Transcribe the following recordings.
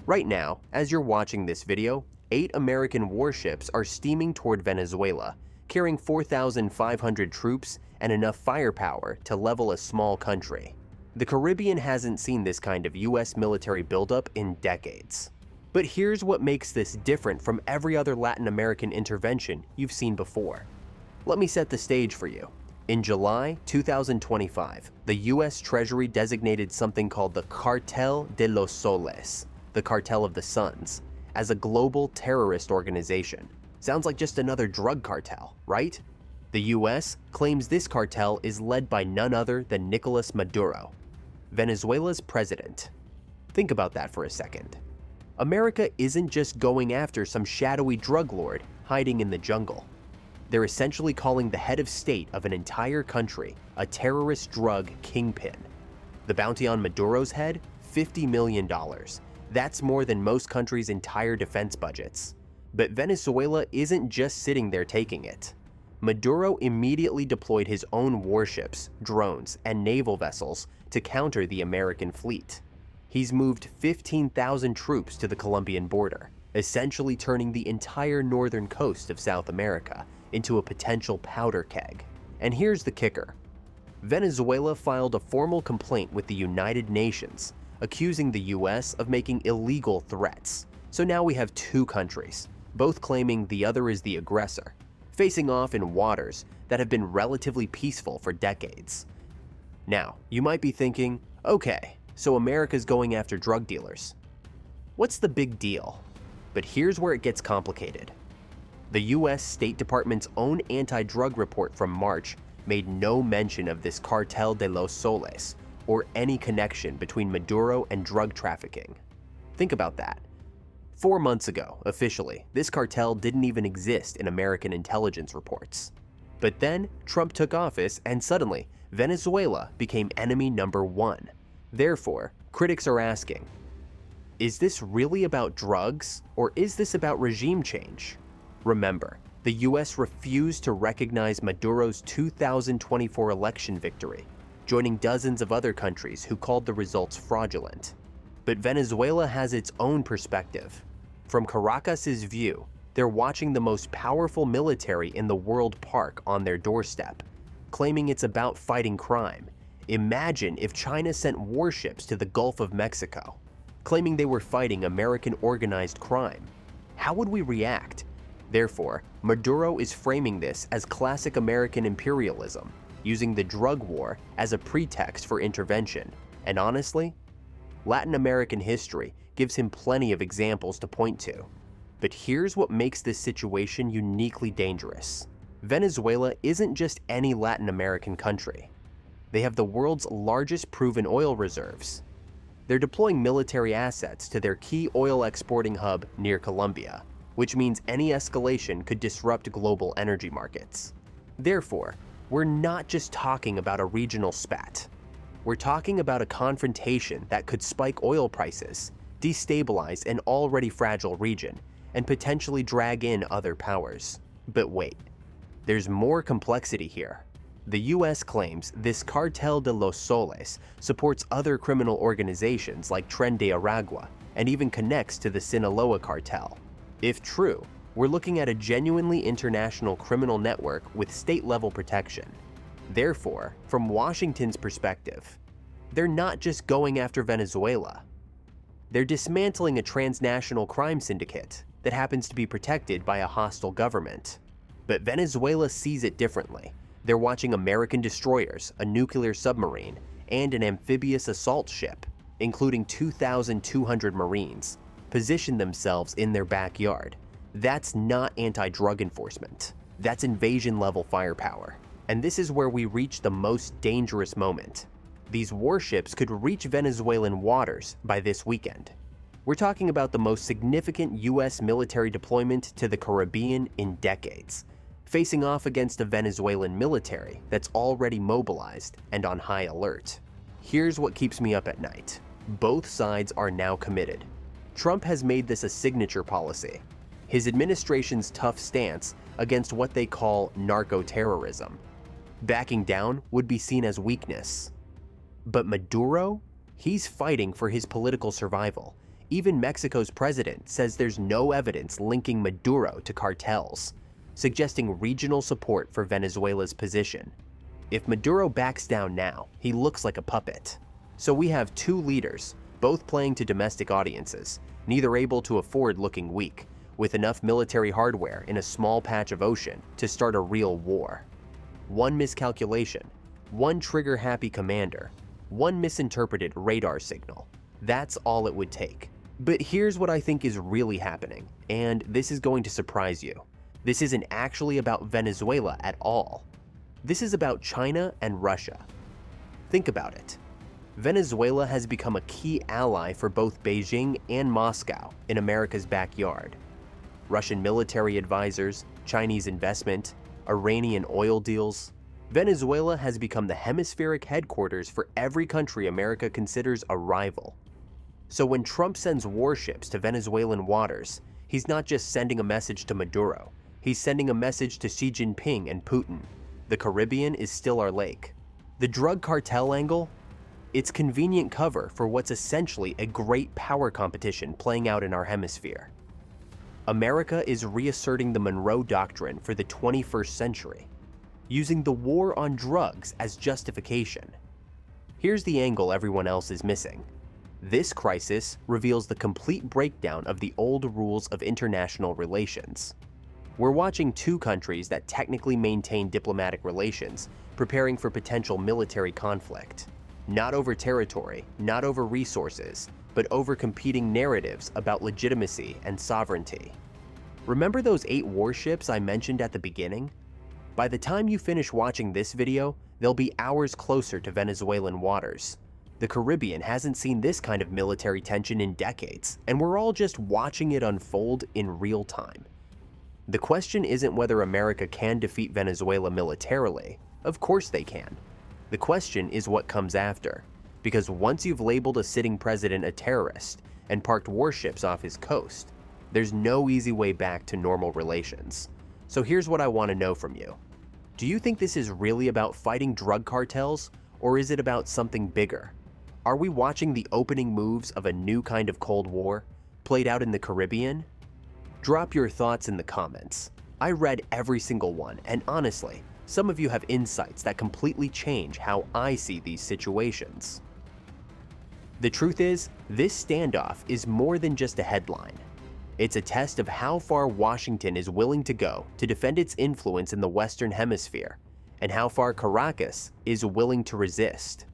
Right now, as you're watching this video, 8 American warships are steaming toward Venezuela, carrying 4,500 troops and enough firepower to level a small country. The Caribbean hasn't seen this kind of US military buildup in decades. But here's what makes this different from every other Latin American intervention you've seen before. Let me set the stage for you. In July 2025, the US Treasury designated something called the Cartel de los Soles, the Cartel of the Suns, as a global terrorist organization. Sounds like just another drug cartel, right? The US claims this cartel is led by none other than Nicolás Maduro, Venezuela's president. Think about that for a second. America isn't just going after some shadowy drug lord hiding in the jungle. They're essentially calling the head of state of an entire country a terrorist drug kingpin. The bounty on Maduro's head? $50 million. That's more than most countries' entire defense budgets. But Venezuela isn't just sitting there taking it. Maduro immediately deployed his own warships, drones, and naval vessels to counter the American fleet. He's moved 15,000 troops to the Colombian border, essentially turning the entire northern coast of South America into a potential powder keg. And here's the kicker. Venezuela filed a formal complaint with the United Nations, accusing the US of making illegal threats. So now we have two countries, both claiming the other is the aggressor, facing off in waters that have been relatively peaceful for decades. Now, you might be thinking, okay, so America's going after drug dealers. What's the big deal? But here's where it gets complicated. The US State Department's own anti-drug report from March made no mention of this Cartel de los Soles or any connection between Maduro and drug trafficking. Think about that. 4 months ago, officially, this cartel didn't even exist in American intelligence reports. But then, Trump took office and suddenly, Venezuela became enemy number 1. Therefore, critics are asking, is this really about drugs, or is this about regime change? Remember, the US refused to recognize Maduro's 2024 election victory, joining dozens of other countries who called the results fraudulent. But Venezuela has its own perspective. From Caracas's view, they're watching the most powerful military in the world park on their doorstep, claiming it's about fighting crime. Imagine if China sent warships to the Gulf of Mexico, claiming they were fighting American organized crime. How would we react? Therefore, Maduro is framing this as classic American imperialism, using the drug war as a pretext for intervention. And honestly, Latin American history gives him plenty of examples to point to. But here's what makes this situation uniquely dangerous. Venezuela isn't just any Latin American country. They have the world's largest proven oil reserves. They're deploying military assets to their key oil exporting hub near Colombia, which means any escalation could disrupt global energy markets. Therefore, we're not just talking about a regional spat. We're talking about a confrontation that could spike oil prices, destabilize an already fragile region, and potentially drag in other powers. But wait, there's more complexity here. The US claims this Cartel de los Soles supports other criminal organizations like Tren de Aragua and even connects to the Sinaloa cartel. If true, we're looking at a genuinely international criminal network with state-level protection. Therefore, from Washington's perspective, they're not just going after Venezuela. They're dismantling a transnational crime syndicate that happens to be protected by a hostile government. But Venezuela sees it differently. They're watching American destroyers, a nuclear submarine, and an amphibious assault ship, including 2,200 Marines, position themselves in their backyard. That's not anti-drug enforcement. That's invasion-level firepower. And this is where we reach the most dangerous moment. These warships could reach Venezuelan waters by this weekend. We're talking about the most significant US military deployment to the Caribbean in decades, facing off against a Venezuelan military that's already mobilized and on high alert. Here's what keeps me up at night. Both sides are now committed. Trump has made this a signature policy. His administration's tough stance against what they call narco-terrorism. Backing down would be seen as weakness. But Maduro? He's fighting for his political survival, Even Mexico's president says there's no evidence linking Maduro to cartels, suggesting regional support for Venezuela's position. If Maduro backs down now, he looks like a puppet. So we have two leaders, both playing to domestic audiences, neither able to afford looking weak, with enough military hardware in a small patch of ocean to start a real war. One miscalculation, one trigger-happy commander, one misinterpreted radar signal. That's all it would take. But here's what I think is really happening, and this is going to surprise you. This isn't actually about Venezuela at all. This is about China and Russia. Think about it. Venezuela has become a key ally for both Beijing and Moscow in America's backyard. Russian military advisors, Chinese investment, Iranian oil deals. Venezuela has become the hemispheric headquarters for every country America considers a rival. So when Trump sends warships to Venezuelan waters, he's not just sending a message to Maduro, he's sending a message to Xi Jinping and Putin. The Caribbean is still our lake. The drug cartel angle? It's convenient cover for what's essentially a great power competition playing out in our hemisphere. America is reasserting the Monroe Doctrine for the 21st century, using the war on drugs as justification. Here's the angle everyone else is missing. This crisis reveals the complete breakdown of the old rules of international relations. We're watching two countries that technically maintain diplomatic relations, preparing for potential military conflict. Not over territory, not over resources, but over competing narratives about legitimacy and sovereignty. Remember those 8 warships I mentioned at the beginning? By the time you finish watching this video, they'll be hours closer to Venezuelan waters. The Caribbean hasn't seen this kind of military tension in decades, and we're all just watching it unfold in real time. The question isn't whether America can defeat Venezuela militarily. Of course they can. The question is what comes after, because once you've labeled a sitting president a terrorist and parked warships off his coast, there's no easy way back to normal relations. So here's what I want to know from you. Do you think this is really about fighting drug cartels, or is it about something bigger? Are we watching the opening moves of a new kind of Cold War, played out in the Caribbean? Drop your thoughts in the comments. I read every single one, and honestly, some of you have insights that completely change how I see these situations. The truth is, this standoff is more than just a headline. It's a test of how far Washington is willing to go to defend its influence in the Western Hemisphere, and how far Caracas is willing to resist.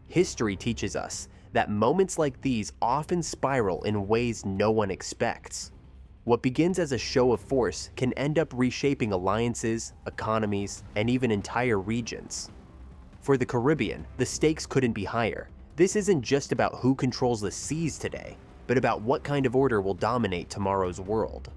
History teaches us that moments like these often spiral in ways no one expects. What begins as a show of force can end up reshaping alliances, economies, and even entire regions. For the Caribbean, the stakes couldn't be higher. This isn't just about who controls the seas today, but about what kind of order will dominate tomorrow's world.